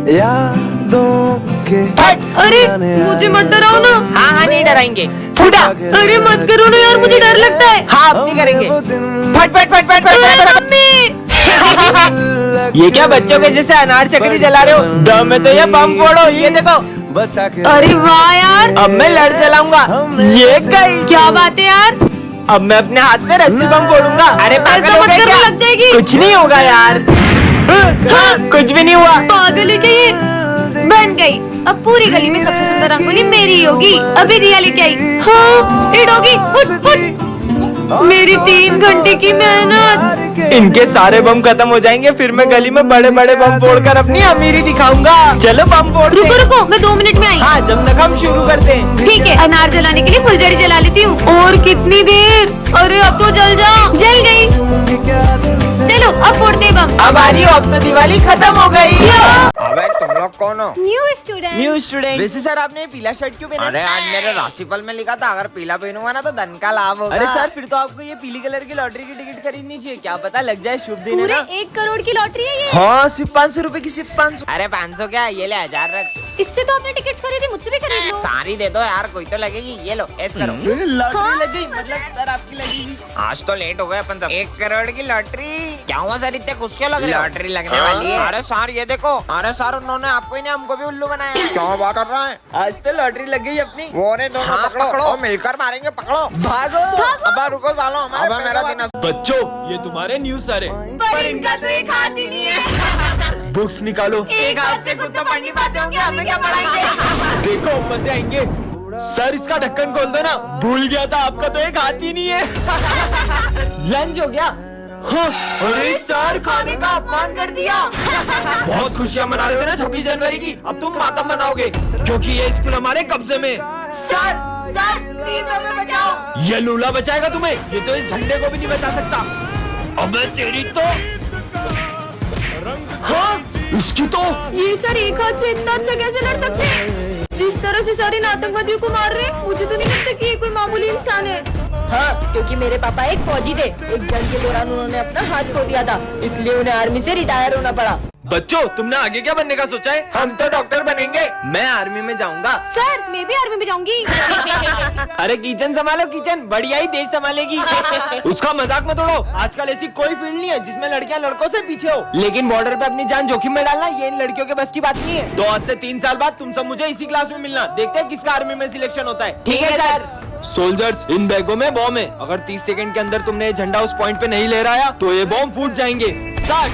यादों के। अरे मुझे मत डराओ ना। हाँ हाँ नहीं डराएंगे। फूटा। अरे मत करो ना यार, मुझे डर लगता है। हाँ अब नहीं करेंगे। फट फट फट फट फट फट। मम्मी ये क्या बच्चों के जैसे अनार चक्री जला रहे हो? दम में तो ये बम फोड़ो, ये देखो। अरे वाह यार, अब मैं लड़ चलाऊंगा। ये गई। क्या बात है यार। अब मैं अपने हाथ में रस्सी बम फोड़ूंगा। अरे पागल ऐसा हो मत गए करो, क्या? लग जाएगी। कुछ नहीं होगा यार। कुछ भी नहीं हुआ। पागल है क्या ये। बन गई। अब पूरी गली में सबसे सुंदर रंगोली मेरी होगी। अभी रिया लेके आई। हाँ ये डॉगी फुट फुट। मेरी 3 घंटे की मेहनत। इनके सारे बम खत्म हो जाएंगे, फिर मैं गली में बड़े बड़े बम फोड़कर अपनी अमीरी दिखाऊंगा। चलो बम फोड़ते हैं। रुको रुको, मैं 2 मिनट में आई। हाँ जब तक हम शुरू करते हैं। ठीक है, अनार जलाने के लिए फुलझड़ी जला लेती हूँ। और कितनी देर। अरे अब तो जल जा। जल गई। चलो अब फोड़ते हैं बम। अब आ रही हो, अब तो दिवाली खत्म हो गई। अबे तुम लोग कौन हो? New student. वैसे सर आपने पीला शर्ट क्यों पहना? अरे आज मेरे राशिफल में लिखा था अगर पीला पहनूंगा ना तो धन का लाभ होगा। अरे सर फिर तो आपको ये पीली कलर की लॉटरी की टिकट खरीदनी चाहिए, क्या पता लग जाए शुभ दिन है पूरे ना। 1 करोड़ की लॉटरी है ये। हाँ सिर्फ 500 रुपए की, सिर्फ 500। अरे 500 क्या, ये ले 1000 रख। इससे तो आपने टिकट्स खरीदी, मुझसे भी खरीद लो। सारी दे दो यार, कोई तो लगेगी। ये लो ऐस करो। लॉटरी लग गई, मतलब सर आपकी लगेगी। आज तो लेट हो गए अपन सब। 1 करोड़ की लॉटरी। क्या हुआ सर, इतने खुश क्यों लग रहे हो? लॉटरी लगने वाली है। अरे सर ये देखो। अरे सर उन्होंने आपको ही नहीं हमको भी उल्लू बनाया। क्या बात कर रहा है? आज तो लॉटरी लग गई अपनी। वो रे दोनों पकड़ो और मिलकर मारेंगे। पकड़ो भागो। अब रुको सालो, हमारा मेरा दिन। बच्चों ये तुम्हारे न्यूज़ सर है। पर इनका तो एक हाथ ही नहीं है। बुक्स निकालो। एक हाथ से खुद तो पढ़ नहीं पाते होंगे, हमें क्या पढ़ाएंगे। देखो मजे आएंगे। सर इसका ढक्कन खोल दो ना, भूल गया था आपका तो एक हाथ ही नहीं है। लंच हो गया। हाँ, अरे सर खाने का अपमान कर दिया। बहुत खुशियाँ मना रहे थे ना 26 जनवरी की, अब तुम मातम मनाओगे क्योंकि ये स्कूल हमारे कब्जे में। सर प्लीज हमें बचाओ। ये लूला बचाएगा तुम्हें, ये तो इस झंडे को भी नहीं बचा सकता। अबे तेरी तो। हाँ इसकी तो। ये सर एक हाथ से इतना अच्छा कैसे लड़ सकते हैं? जिस तरह से सारे आतंकवादियों को मार रहे हैं, मुझे तो नहीं लगता कि ये कोई मामूली इंसान है। हाँ क्योंकि मेरे पापा एक फौजी थे, एक जंग के दौरान उन्होंने अपना हाथ खो दिया था, इसलिए उन्हें आर्मी से रिटायर होना पड़ा। बच्चों तुमने आगे क्या बनने का सोचा है? हम तो डॉक्टर बनेंगे। मैं आर्मी में जाऊंगा। सर मैं भी आर्मी में जाऊंगी। अरे किचन संभालो, किचन बढ़िया ही देश संभालेगी। उसका मजाक मत उड़ाओ, आजकल ऐसी कोई फील्ड नहीं है जिसमें लड़कियां लड़कों से पीछे हो। लेकिन बॉर्डर पे अपनी जान जोखिम में डालना ये इन लड़कियों के बस की बात नहीं है। तो आज से 3 साल बाद तुम सब मुझे इसी क्लास में मिलना, देखते हैं किसका आर्मी में सिलेक्शन होता है। ठीक है सर। सोल्जर्स इन बैगों में बॉम्ब है, अगर 30 सेकंड के अंदर तुमने ये झंडा उस पॉइंट पे नहीं लहराया तो ये बॉम्ब फूट जाएंगे। स्टार्ट।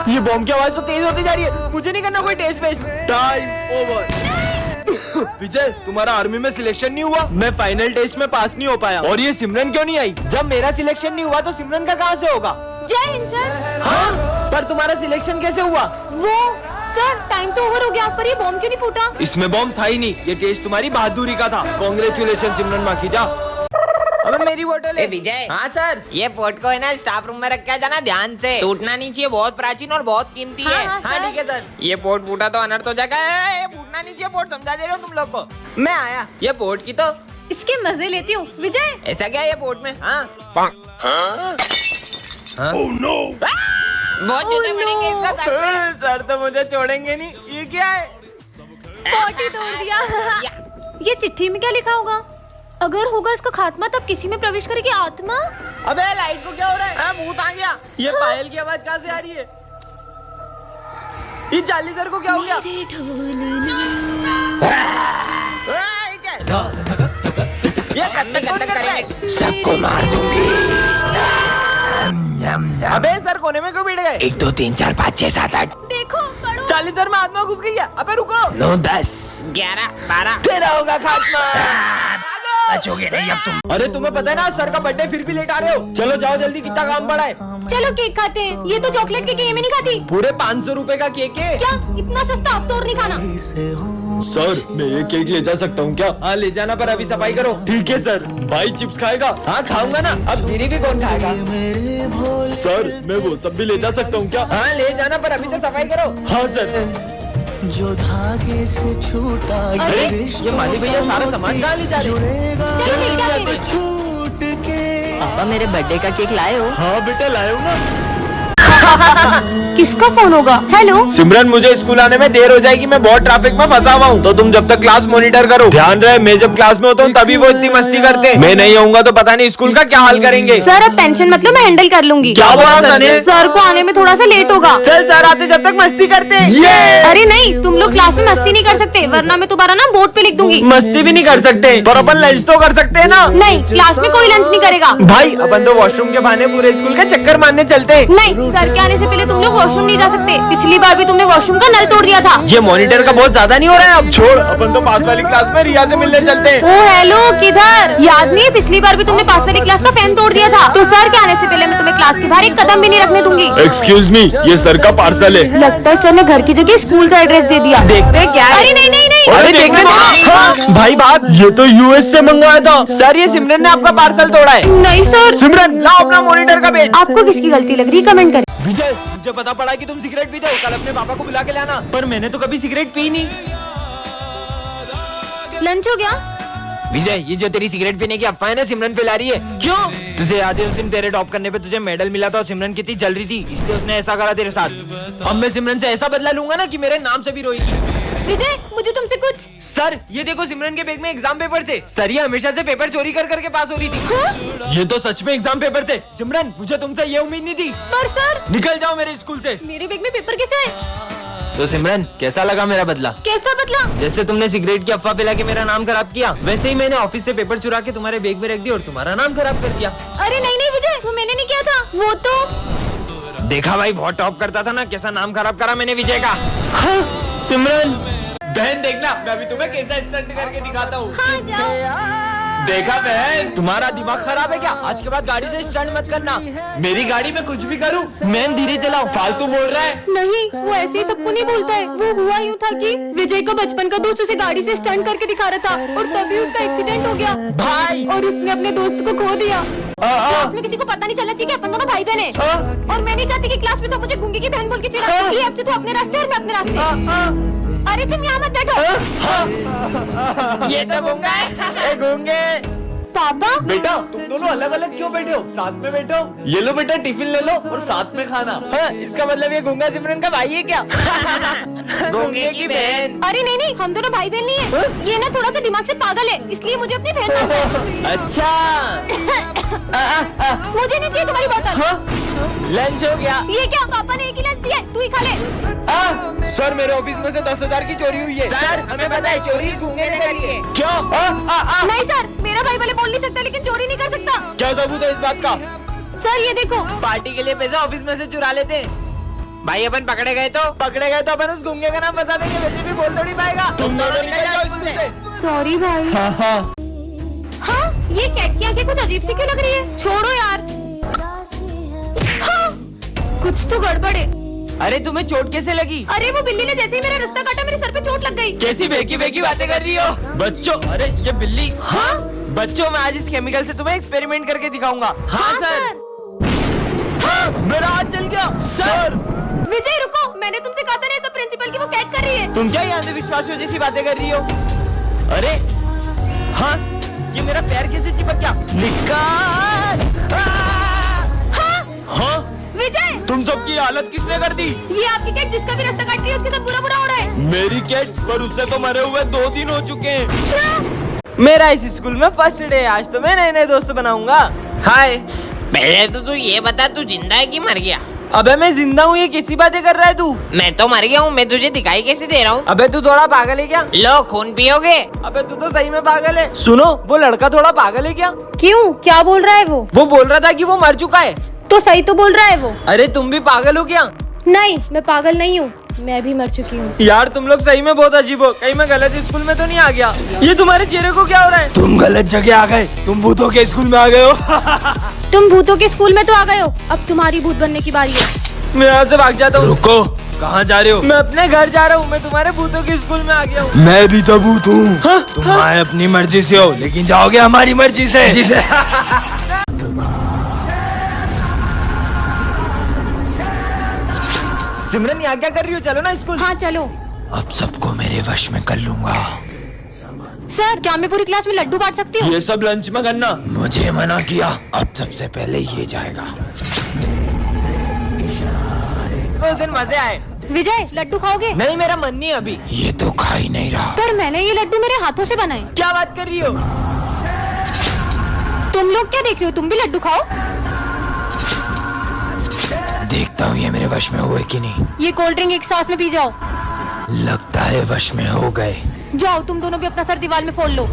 ये बॉम्ब की आवाज तो तेज होती जा रही है, मुझे नहीं करना कोई test west. Time over. Vijay तुम्हारा आर्मी में सिलेक्शन नहीं हुआ, मैं फाइनल टेस्ट में पास नहीं हो पाया। और ये सिमरन क्यों नहीं आई? जब मेरा सिलेक्शन नहीं हुआ तो सिमरन का कहाँ से होगा? जय हिंद सर। हाँ पर तुम्हारा सिलेक्शन कैसे हुआ? वो सर टाइम तो ओवर हो गया, पर ये बॉम्ब क्यों नहीं फूटा? इसमें बॉम्ब था ही नहीं, ये टेस्ट तुम्हारी बहादुरी का था। कांग्रेचुलेशन सिमरन माखीजा। अबे मेरी बोतल है। विजय। हाँ सर। ये पोर्ट को है ना स्टाफ रूम में रख के जाना, ध्यान से। टूटना नहीं चाहिए, बहुत प्राचीन और बहुत कीमती है। हाँ, हाँ ठीक है सर। ये पोर्ट फूटा तो अनर्थ हो जाएगा। ये फूटना नहीं चाहिए पोर्ट, समझा दे रहे हो तुम लोग को। मैं आया। ये पोर्ट की तो इसके मजे लेती हूँ। विजय ऐसा क्या है ये पोर्ट में? हाँ बहुत जूते पड़ेंगे इसका सर पे। सर तो मुझे छोड़ेंगे नहीं। ये क्या है? पॉटी तोड़ दिया। ये चिट्ठी में क्या लिखा होगा? अगर होगा इसका खात्मा तब किसी में प्रवेश करेगी आत्मा। अबे लाइट को क्या हो रहा है? भूत आ गया। ये पायल की आवाज कहाँ से आ रही है? ये जाली सर को क्या हो गया? ये गंदक करेंगे। सबको मार दूंगी। अबे सर कोने में क्यों बैठ गए? 1 2 3 4 5 6 7 8 देखो पढ़ो। चाली सर में आत्मा घुस गई है। अबे रुको। 9 10 11 12। तेरा होगा खात्मा। बचोगे नहीं अब तुम। अरे तुम्हें पता है ना सर का बर्थडे, फिर भी लेट आ रहे हो। चलो जाओ जल्दी, कितना काम पड़ा है। चलो केक खाते हैं। ये तो चॉकलेट केक है, ये मैं नहीं खाती। पूरे 500 रुपए का केक है। क्या इतना सस्ता? अब तो और नहीं खाना। सर मैं ये केक ले जा सकता हूँ क्या? हाँ ले जाना, पर अभी सफाई करो। ठीक है सर। भाई चिप्स खाएगा? हाँ खाऊंगा ना। अब मेरी भी कौन खाएगा? सर मैं वो सब भी ले जा सकता हूँ क्या? हाँ ले जाना, पर अभी तो सफाई करो। हाँ सर। जो धागे से छूटा अरे ये माली भैया सारा सामान कहाँ ले जा रहे हैं? चलो केक खाते हैं। छूट के पापा मेरे बर्थडे का केक लाए हो? हाँ बेटा लाया हूँ ना। किसका फोन होगा? हेलो। सिमरन, मुझे स्कूल आने में देर हो जाएगी, मैं बहुत ट्रैफिक में फंसा हुआ हूँ, तो तुम जब तक क्लास मॉनिटर करो। ध्यान रहे, मैं जब क्लास में होता हूँ तभी वो इतनी मस्ती करते हैं। मैं नहीं आऊंगा तो पता नहीं स्कूल का क्या हाल करेंगे। सर अब टेंशन मत लो, मैं हैंडल कर लूंगी। क्या बोला सर ने? सर को आने में थोड़ा सा लेट होगा। चल सर आते जब तक मस्ती करते हैं। अरे नहीं, तुम लोग क्लास में मस्ती नहीं कर सकते, वरना मैं तुम्हारा नाम बोर्ड पे लिख दूंगी। मस्ती भी नहीं कर सकते, पर अपन लंच तो कर सकते हैं ना। नहीं, क्लास में कोई लंच नहीं करेगा। भाई अपन तो वॉशरूम के बहाने पूरे स्कूल का चक्कर मारने चलते हैं। नहीं, सर के आने से पहले तुम लोग वॉशरूम नहीं जा सकते। पिछली बार भी तुमने वॉशरूम का नल तोड़ दिया था। ये मॉनिटर का बहुत ज्यादा नहीं हो रहा है? अब छोड़, अपन तो पास वाली क्लास में रिया से मिलने चलते हैं। ओ हेलो, किधर? याद नहीं है पिछली बार भी तुमने पास वाली क्लास का फैन तोड़ दिया था? तो सर के आने से पहले मैं तुम्हें क्लास के बाहर एक कदम भी नहीं रखने दूंगी। एक्सक्यूज मी, ये सर का पार्सल है। लगता है सर ने घर की जगह स्कूल का एड्रेस दे दिया। देखते हैं क्या है। अरे नहीं नहीं नहीं, अरे देखने दो। हाँ, भाई बात, ये तो यूएस से मंगवाया था। सर ये सिमरन ने आपका पार्सल तोड़ा है। नहीं सर। सिमरन लाओ अपना मॉनिटर का पेज। आपको किसकी गलती लग रही है? कमेंट करें। विजय, मुझे पता पड़ा कि तुम सिगरेट पीते हो, कल अपने पापा को बुला के लाना। पर मैंने तो कभी सिगरेट पी नहीं। लंच हो गया? विजय, ये जो तेरी सिगरेट पीने की अफवाह है ना, सिमरन फैला रही है। क्यों? तुझे याद है उस दिन तेरे टॉप करने पे तुझे मेडल मिला था और सिमरन कितनी जल रही थी, इसलिए उसने ऐसा करा तेरे साथ। अब मैं सिमरन से ऐसा बदला लूंगा ना कि मेरे नाम से भी रोएगी। विजय, मुझे तुमसे कुछ। सर ये देखो, सिमरन के बैग में एग्जाम पेपर थे। सर ये हमेशा से पेपर चोरी कर करके पास हो रही थी। ये तो सच में एग्जाम पेपर थे। सिमरन, मुझे तुमसे ये उम्मीद नहीं थी। पर सर, निकल जाओ मेरे स्कूल से। मेरे बैग में पेपर कैसे है? तो सिमरन, कैसा लगा मेरा बदला? कैसा बदला? जैसे तुमने सिगरेट की अफवाह फैला के मेरा नाम खराब किया, वैसे ही मैंने ऑफिस से पेपर चुरा के तुम्हारे बैग में रख दिया और तुम्हारा नाम खराब कर दिया। अरे नहीं नहीं विजय, वो मैंने नहीं किया था। वो तो देखा भाई, बहुत टॉप करता था ना, कैसा नाम खराब करा मैंने विजय का। हाँ, सिमरन बहन देखना, मैं अभी तुम्हें कैसा स्टंट करके दिखाता हूँ। हाँ जाओ। देखा बहन, तुम्हारा दिमाग खराब है क्या? आज के बाद गाड़ी से स्टंट मत करना। मेरी गाड़ी में कुछ भी करूँ, मैं धीरे चलाओ, फालतू बोल रहा है। नहीं, वो ऐसे ही सबको नहीं बोलता है। वो हुआ यूँ था कि विजय का बचपन का दोस्त उसे गाड़ी से स्टंट करके दिखा रहा था और तभी उसका एक्सीडेंट हो गया भाई, और उसने अपने दोस्त को खो दिया। क्लास में किसी को पता नहीं चलना चाहिए कि अपन दोनों भाई बहन हैं। और मैं नहीं चाहती कि क्लास में सब मुझे गूंगी की बहन बोल के चिढ़ाए, इसलिए अब से तू अपने रास्ते और मैं अपने रास्ते। अरे तुम यहाँ मत बैठो। ये तो गूंगा है। गूंगे पापा, बेटा, तुम दोनों अलग अलग क्यों बैठे हो? साथ में बैठो। ये लो बेटा, टिफिन ले लो और साथ में खाना। हाँ, इसका मतलब ये गूंगा सिमरन का भाई है क्या? गूंगे की बहन। अरे नहीं नहीं, हम दोनों भाई बहन नहीं है। ये ना थोड़ा सा दिमाग से पागल है, इसलिए मुझे अपनी बहन मानता है। अच्छा, मुझे नहीं चाहिए तुम्हारी बोतल। लंच हो गया। ये क्या? पापा ने एक ही लंच दिया है, तू ही खा ले। सर मेरे ऑफिस में से 10,000 की चोरी हुई है। सर हमें पता है, चोरी गूंगे ने करी है। क्यों? नहीं सर, मेरा भाई भले बोल नहीं सकता लेकिन चोरी नहीं कर सकता। क्या सबूत है इस बात का? सर ये देखो। पार्टी के लिए पैसा ऑफिस में से चुरा लेते हैं। भाई अपन पकड़े गए तो अपन उस गूंगे का नाम बता देंगे, वैसे भी बोल थोड़ी पाएगा। तुम दोनों निकल जाओ स्कूल से। सॉरी भाई। हाँ, ये कैट की आंखें कुछ अजीब सी क्यों लग रही है? छोड़ो यार। हाँ, कुछ तो गड़बड़ है। अरे तुम्हें चोट कैसे लगी? अरे वो बिल्ली ने जैसे ही मेरा रास्ता काटा, मेरे सर पे चोट लग गई। कैसी बेकी बेकी बातें कर रही हो बच्चों? अरे ये बिल्ली। हाँ बच्चों, मैं आज इस केमिकल से तुम्हें एक्सपेरिमेंट करके दिखाऊंगा। हाँ सर। हाँ, मेरा हाथ जल गया सर। विजय रुको, मैंने तुमसे कहा था ना, सब प्रिंसिपल की वो कैट कर रही है। तुम क्या यहाँ से विश्वासियों जैसी बातें कर रही हो? अरे हाँ, ये मेरा पैर कैसे चिपक गया? निकाल। हाँ विजय, तुम सबकी हालत किसने कर दी? ये आपकी कैट जिसका भी रास्ता काट रही है उसके साथ बुरा बुरा हो रहा है। मेरी कैट? पर उससे तो मरे हुए 2 दिन हो चुके हैं। मेरा इस स्कूल में फर्स्ट डे, आज तो मैं नए नए दोस्त बनाऊंगा। हाय। पहले तो तू ये बता, तू जिंदा है कि मर गया? अबे मैं जिंदा हूँ, ये कैसी बातें कर रहा है तू? मैं तो मर गया हूँ, मैं तुझे दिखाई कैसे दे रहा हूँ? अबे तू थोड़ा पागल है क्या? लो खून पियोगे? अबे तू तो सही में पागल है। सुनो, वो लड़का थोड़ा पागल है क्या? क्यों, क्या बोल रहा है वो? वो बोल रहा था कि वो मर चुका है। तो सही तो बोल रहा है वो। अरे तुम भी पागल हो क्या? नहीं, मैं पागल नहीं हूँ, मैं भी मर चुकी हूँ। यार तुम लोग सही में बहुत अजीब हो, कहीं मैं गलत स्कूल में तो नहीं आ गया? ये तुम्हारे चेहरे को क्या हो रहा है? तुम गलत जगह आ गए, तुम भूतों के स्कूल में आ गए हो। तुम भूतों के स्कूल में तो आ गए हो, अब तुम्हारी भूत बनने की बारी है। मैं यहाँ से भाग जाता हूँ। रुको, कहाँ जा रहे हो? मैं अपने घर जा रहा हूँ, मैं तुम्हारे भूतों के स्कूल में आ गया हूँ। मैं भी तो भूत हूँ। तुम आए अपनी मर्जी से हो, लेकिन जाओगे हमारी मर्जी से। सिमरन यहाँ क्या कर रही हो? चलो ना स्कूल। हाँ चलो। अब सबको मेरे वश में कर लूंगा। सर, क्या मैं पूरी क्लास में लड्डू बांट सकती हूँ? ये सब लंच में करना। मुझे मना किया, अब सबसे पहले ये जाएगा। पे उस दिन मजे आए। विजय लड्डू खाओगे? नहीं, मेरा मन नहीं अभी। ये तो खा ही नहीं रहा। पर मैंने ये लड्डू मेरे हाथों से बनाए। क्या बात कर रही हो? तुम लोग क्या देख रहे हो? तुम भी लड्डू खाओ। देखता हूँ ये मेरे वश में हुए कि नहीं। ये कोल्ड ड्रिंक एक सांस में पी जाओ। लगता है वश में हो गए। जाओ तुम दोनों भी अपना सर दीवार में फोड़ लो।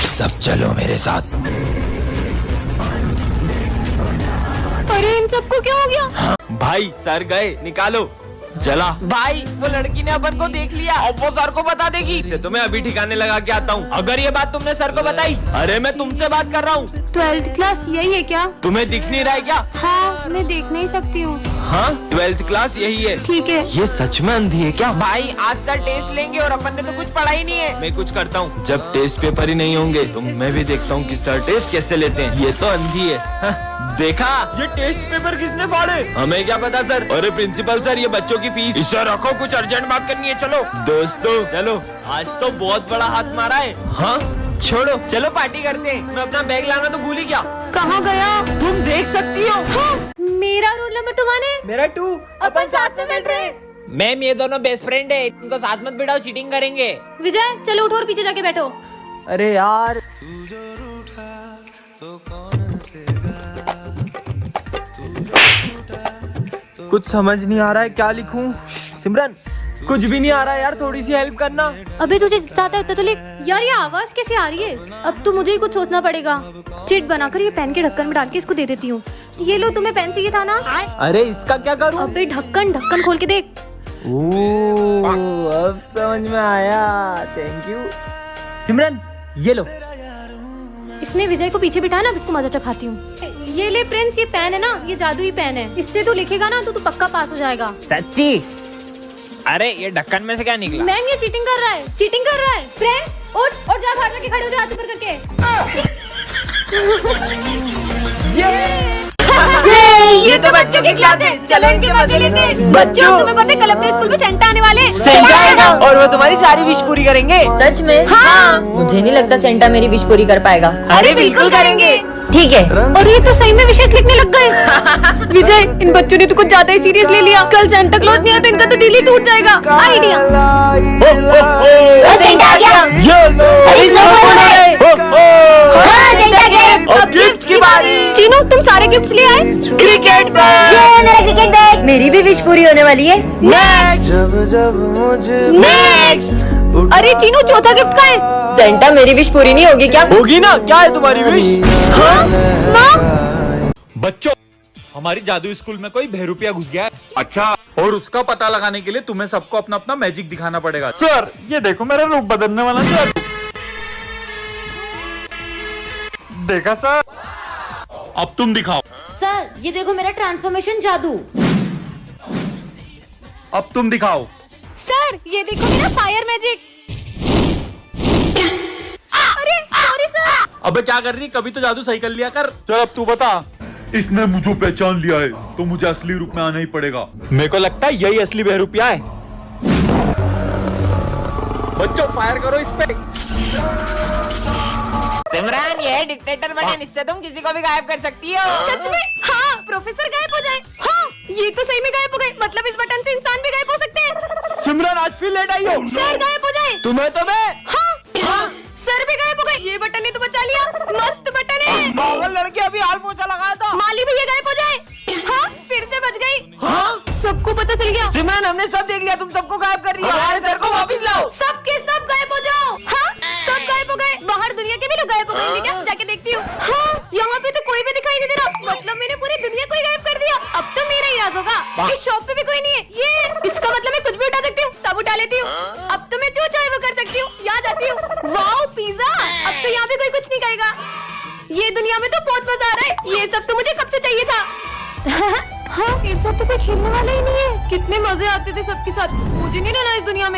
सब चलो मेरे साथ। अरे इन सबको क्या हो गया? भाई सर गए, निकालो। चला भाई वो लड़की ने अपन को देख लिया, अब वो सर को बता देगी। इसे तो मैं अभी ठिकाने लगा के आता हूँ। अगर ये बात तुमने सर को बताई, अरे मैं तुमसे बात कर रहा हूँ। 12th क्लास यही है क्या? तुम्हें दिख नहीं रहा है क्या? हाँ मैं देख नहीं सकती हूँ। हाँ 12th क्लास यही है। ठीक है। ये सच में अंधी है क्या? भाई आज सर टेस्ट लेंगे और अपन ने तो कुछ पढ़ा ही नहीं है। मैं कुछ करता हूँ, जब टेस्ट पेपर ही नहीं होंगे तो मैं भी देखता हूँ कि सर टेस्ट कैसे लेते हैं। ये तो अंधी है। हाँ, देखा, ये टेस्ट पेपर किसने फाड़े? हमें क्या पता सर। अरे प्रिंसिपल सर, ये बच्चों की फीस। इसे रखो, कुछ अर्जेंट बात करनी है। चलो दोस्तों चलो, आज तो बहुत बड़ा हाथ मारा है। हाँ छोड़ो, चलो पार्टी करते हैं। मैं अपना बैग लाना तो भूल ही गया। कहाँ गया? तुम देख सकती हो। मेरा रोल नंबर तुम्हारे? मेरा 2। अपन साथ में बैठ रहे। मैम ये दोनों बेस्ट फ्रेंड है, इनको साथ मत बिठाओ, चीटिंग करेंगे। विजय चलो उठो और पीछे जाके बैठो। अरे यार कुछ समझ नहीं आ रहा है, क्या लिखूं? सिमरन कुछ भी नहीं आ रहा है यार, थोड़ी सी हेल्प करना। अबे तुझे जितना आता है उतना तो लिख। यार ये आवाज कैसे आ रही है? अब तो मुझे ही कुछ सोचना पड़ेगा। चिट बनाकर ये पेन के ढक्कन में डाल के इसको दे देती हूँ। ये लो, तुम्हें पेन चाहिए था ना? अरे इसका क्या करूं? अबे ढक्कन खोल के देख। ओह अब समझ में आया, थैंक यू। सिमरन ये लो। इसने विजय को पीछे बिठाया ना, अब इसको मजा चखाती हूँ। ये ले प्रिंस, ये पेन है ना, ये जादुई पेन है। इससे तू लिखेगा ना तो तू पक्का पास हो जाएगा। सच्ची? अरे ये ढक्कन में से क्या निकला? मैम ये चीटिंग कर रहा है, चीटिंग कर रहा है। प्रिंस उठ और जा बाहर जाके खड़े हो जा, हाथ ऊपर करके। ये तो बच्चों की क्लास है, चलो इनके मजे लेते हैं। बच्चों तुम्हें पता है कल अपने स्कूल में सेंटा आने वाले। सेंटा आएगा और वो तुम्हारी सारी विश पूरी करेंगे। सच में? हाँ। मुझे नहीं लगता सेंटा मेरी विश पूरी कर पाएगा। अरे बिल्कुल करेंगे। ठीक है। और ये तो सही में विशेष लिखने लग गए। विजय इन बच्चों ने तो कुछ ज्यादा ही सीरियस ले लिया। कल सेंटा क्लॉज नहीं आया तो इनका तो दिल ही टूट जाएगा। आइडिया। सेंटा आ गया। अब गिफ्ट्स की बारी। चीनू तुम सारे गिफ्ट्स ले आए? क्रिकेट ये मेरा क्रिकेट बैट। मेरी भी विश पूरी होने वाली है। नेक्स्ट। अरे चीनू चौथा गिफ्ट का है? सेंटा मेरी विश पूरी नहीं होगी क्या? होगी ना, क्या है तुम्हारी विश? हाँ माँ। बच्चों, हमारी जादू स्कूल में कोई बहरूपिया घुस गया है। अच्छा, और उसका पता लगाने के लिए तुम्हें सबको अपना अपना मैजिक दिखाना पड़ेगा। सर ये देखो मेरा रूप बदलने वाला सर। देखा सर? अब तुम दिखाओ। सर ये देखो मेरा ट्रांसफॉर्मेशन जादू। अब तुम दिखाओ। सर ये देखो मेरा फायर मैजिक। अरे सॉरी सर। अबे क्या कर रही, कभी तो जादू सही कर लिया कर। चल अब तू बता। इसने मुझे पहचान लिया है तो मुझे असली रूप में आना ही पड़ेगा। मेरे को लगता है यही असली बहरूपिया है। बच्चों फायर करो इस पे। सिमरन ये डिक्टेटर बटन, इससे तुम किसी को भी गायब कर सकती हो। सच में? हाँ प्रोफेसर गायब हो जाए। हाँ ये तो सही में गायब हो गए। मतलब इस बटन से इंसान भी गायब हो सकते हैं। सिमरन आज फिर लेट आई हो। सर गायब हो जाए। तुम्हें तो मैं। हाँ सर भी गायब हो गए। ये बटन ने तो बचा लिया, मस्त बटन है। पागल लड़के अभी हाल पोछा लगाया था। माली भैया गायब हो जाए। हाँ फिर से बच गई। हाँ सबको पता चल गया। सिमरन हमने सब देख लिया, तुम सबको गायब कर रही हो। हमारे सर को वापस लाओ। सबके सब गायब हो जाओ। हाँ सब गायब हो गए। बाहर दुनिया के भी लोग गायब हो गए क्या? जाके देखती हूँ। हाँ यहाँ पे तो कोई भी दिखाई नहीं दे रहा। मतलब मैंने पूरी दुनिया को ही गायब कर दिया। अब तो मेरा ही राज होगा। इस शॉप पे भी कोई नहीं है। ये इसका मतलब मैं कुछ भी उठा सकती हूँ, सब उठा लेती हूँ। अब तो मैं जो चाहे वो कर सकती हूँ। यहाँ जाती हूँ। Wow pizza. अब तो यहाँ भी कोई कुछ नहीं कहेगा। ये दुनिया में तो बहुत मजा आ रहा है। ये सब तो मुझे कब से चाहिए था। हाँ इस साथ तो कोई खेलने वाला ही नहीं है। कितने मजे आते थे सबके साथ। मुझे नहीं रहना इस दुनिया में।